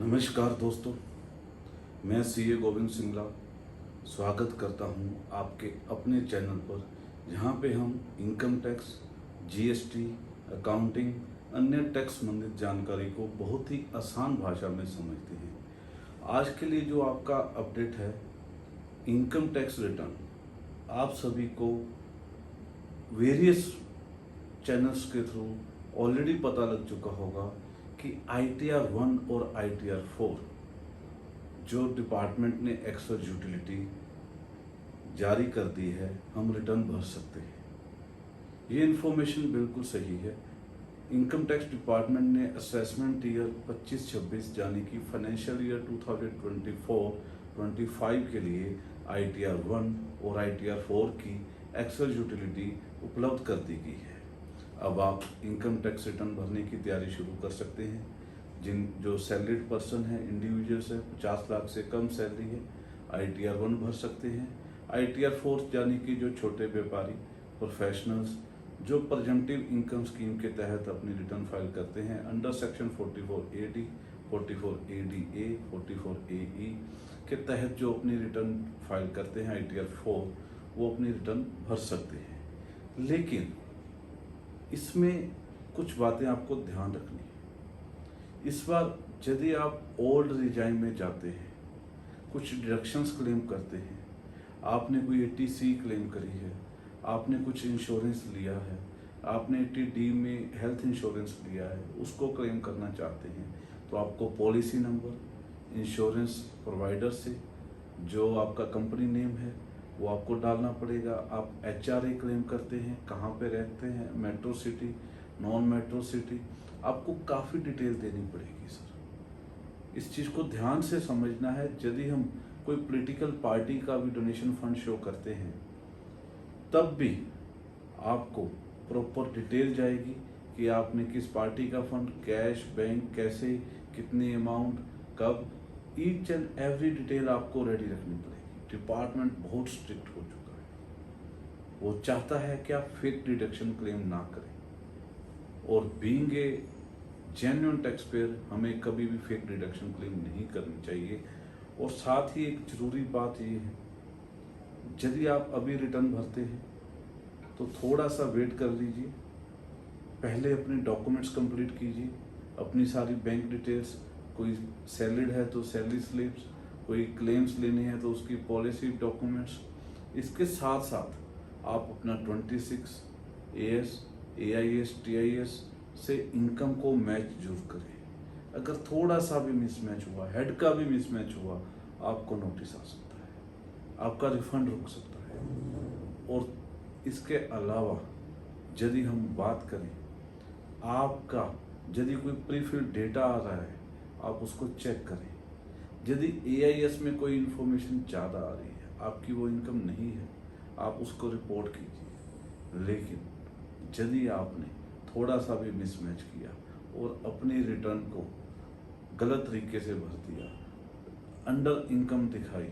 नमस्कार दोस्तों, मैं सीए गोविंद सिंगला स्वागत करता हूं आपके अपने चैनल पर, जहां पे हम इनकम टैक्स, जीएसटी, अकाउंटिंग, अन्य टैक्स संबंधित जानकारी को बहुत ही आसान भाषा में समझते हैं। आज के लिए जो आपका अपडेट है, इनकम टैक्स रिटर्न, आप सभी को वेरियस चैनल्स के थ्रू ऑलरेडी पता लग चुका होगा कि ITR 1 और ITR 4 जो डिपार्टमेंट ने एक्सेस यूटिलिटी जारी कर दी है, हम रिटर्न भर सकते हैं। ये इन्फॉर्मेशन बिल्कुल सही है। इनकम टैक्स डिपार्टमेंट ने असेसमेंट ईयर 25-26 यानी कि फाइनेंशियल ईयर 2024-25 के लिए ITR 1 और ITR 4 की एक्सेस यूटिलिटी उपलब्ध कर दी गई है। अब आप इनकम टैक्स रिटर्न भरने की तैयारी शुरू कर सकते हैं। जो सैलरीड पर्सन है, इंडिविजुअल्स है, 50 लाख से कम सैलरी है, ITR 1 भर सकते हैं। ITR 4 यानी कि जो छोटे व्यापारी, प्रोफेशनल्स जो प्रेजेंटिव इनकम स्कीम के तहत अपनी रिटर्न फाइल करते हैं under section 44AD, 44ADA, 44AE के तहत जो अपनी रिटर्न फाइल करते हैं ITR 4, वो अपनी रिटर्न भर सकते हैं। लेकिन इसमें कुछ बातें आपको ध्यान रखनी है। इस बार यदि आप ओल्ड रिजाइन में जाते हैं, कुछ डिडक्शंस क्लेम करते हैं, आपने कोई 80C क्लेम करी है, आपने कुछ इंश्योरेंस लिया है, आपने 80D में हेल्थ इंश्योरेंस लिया है, उसको क्लेम करना चाहते हैं, तो आपको पॉलिसी नंबर, इंश्योरेंस प्रोवाइडर से जो आपका कंपनी नेम है वो आपको डालना पड़ेगा। आप HRA क्लेम करते हैं, कहाँ पे रहते हैं, metro city, non metro city, आपको काफ़ी डिटेल देनी पड़ेगी सर। इस चीज़ को ध्यान से समझना है। यदि हम कोई पॉलिटिकल पार्टी का भी डोनेशन फंड शो करते हैं, तब भी आपको प्रॉपर डिटेल जाएगी कि आपने किस पार्टी का फंड, कैश, बैंक, कैसे, कितनी अमाउंट, कब, ईच एंड एवरी डिटेल आपको रेडी रखनी पड़ेगी। डिपार्टमेंट बहुत स्ट्रिक्ट हो चुका है। वो चाहता है कि आप फेक डिडक्शन क्लेम ना करें, और being a genuine tax payer हमें कभी भी फेक डिडक्शन क्लेम नहीं करनी चाहिए। और साथ ही एक जरूरी बात ये है, यदि आप अभी रिटर्न भरते हैं तो थोड़ा सा वेट कर लीजिए। पहले अपने डॉक्यूमेंट्स कंप्लीट कीजिए, अपनी सारी बैंक डिटेल्स, कोई सैलरीड है तो सैलरी स्लिप्स, कोई क्लेम्स लेने हैं तो उसकी पॉलिसी डॉक्यूमेंट्स। इसके साथ साथ आप अपना 26 AS, AIS, TIS से इनकम को मैच जरूर करें। अगर थोड़ा सा भी मिसमैच हुआ, हेड का भी मिसमैच हुआ, आपको नोटिस आ सकता है, आपका रिफंड रुक सकता है। और इसके अलावा यदि हम बात करें, आपका यदि कोई प्रीफिल्ड डेटा आ रहा है, आप उसको चेक करें। यदि AIS में कोई इन्फॉर्मेशन ज़्यादा आ रही है, आपकी वो इनकम नहीं है, आप उसको रिपोर्ट कीजिए। लेकिन यदि आपने थोड़ा सा भी मिसमैच किया और अपनी रिटर्न को गलत तरीके से भर दिया, अंडर इनकम दिखाई,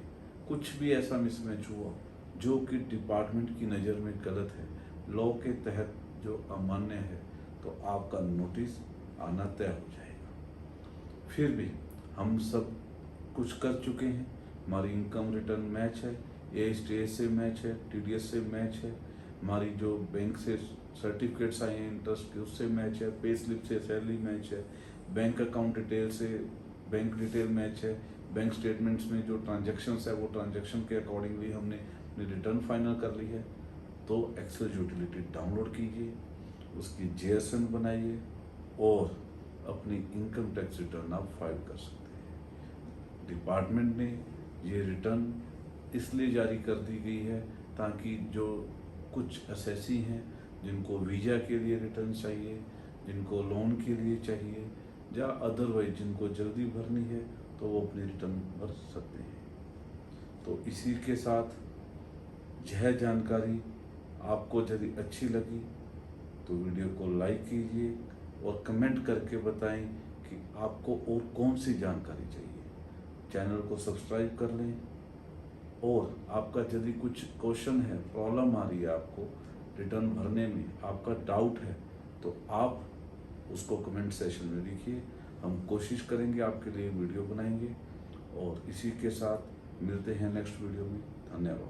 कुछ भी ऐसा मिसमैच हुआ जो कि डिपार्टमेंट की नज़र में गलत है, लॉ के तहत जो अमान्य है, तो आपका नोटिस आना तय हो जाएगा। फिर भी हम सब कुछ कर चुके हैं। हमारी इनकम रिटर्न मैच है, ASTS से मैच है, TDS से मैच है, हमारी जो बैंक से सर्टिफिकेट्स आए हैं इंटरेस्ट के, उससे मैच है, पे स्लिप से सैलरी मैच है, बैंक अकाउंट डिटेल से बैंक डिटेल मैच है, बैंक स्टेटमेंट्स में जो ट्रांजैक्शंस है वो ट्रांजैक्शन के अकॉर्डिंगली हमने अपनी रिटर्न फाइनल कर ली है। तो एक्सेस यूटिलिटी डाउनलोड कीजिए, उसकी JSN बनाइए और अपनी इनकम टैक्स रिटर्न आप फाइल कर सकते हैं। डिपार्टमेंट ने ये रिटर्न इसलिए जारी कर दी गई है ताकि जो कुछ असेसी हैं, जिनको वीज़ा के लिए रिटर्न चाहिए, जिनको लोन के लिए चाहिए, या अदरवाइज जिनको जल्दी भरनी है, तो वो अपनी रिटर्न भर सकते हैं। तो इसी के साथ यह जानकारी आपको यदि अच्छी लगी तो वीडियो को लाइक कीजिए और कमेंट करके बताएं कि आपको और कौन सी जानकारी चाहिए। चैनल को सब्सक्राइब कर लें, और आपका यदि कुछ क्वेश्चन है, प्रॉब्लम आ रही है आपको रिटर्न भरने में, आपका डाउट है, तो आप उसको कमेंट सेशन में लिखिए। हम कोशिश करेंगे, आपके लिए वीडियो बनाएंगे। और इसी के साथ मिलते हैं नेक्स्ट वीडियो में। धन्यवाद।